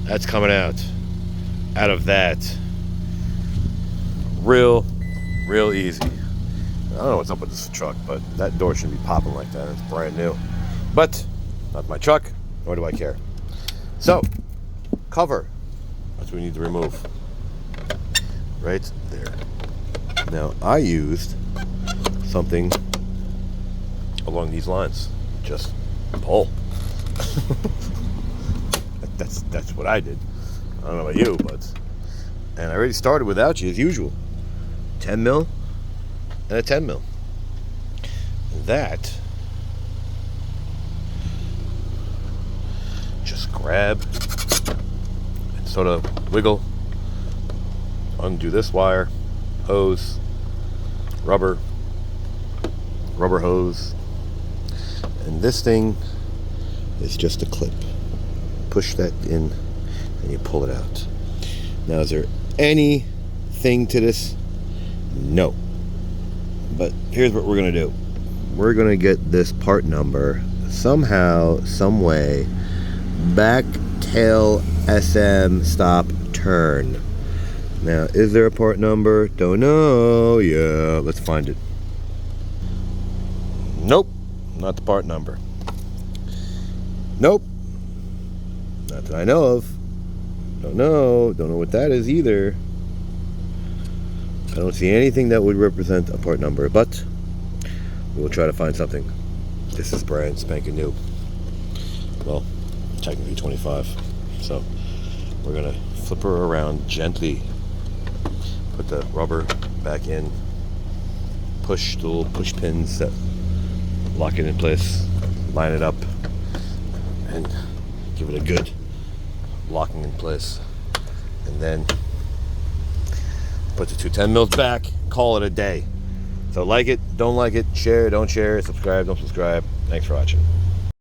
That's coming out of that real easy. I don't know what's up with this truck, but that door shouldn't be popping like that. It's brand new. But not my truck, nor do I care. So, cover. That's what we need to remove. Right there. Now, I used something along these lines. Just pull. That's what I did. I don't know about you, but... And I already started without you, as usual. 10 mil and a 10 mil. That... just grab and sort of wiggle, undo this wire, hose, rubber hose, and this thing is just a clip. Push that in and you pull it out. Now, is there anything to this? No. But here's what we're gonna do. We're gonna get this part number somehow, some way. Back tail SM stop turn. Now, is there a part number? Don't know. Yeah, let's find it. Nope, not the part number. Nope, not that I know of. Don't know what that is either. I don't see anything that would represent a part number, but we'll try to find something. This is brand spanking new. Well, technically 25. So we're gonna flip her around gently, put the rubber back in, push the little push pins that lock it in place, line it up, and give it a good locking in place, and then put the two 10 mils back, call it a day. So like it, don't like it, share, don't share, subscribe, don't subscribe. Thanks for watching.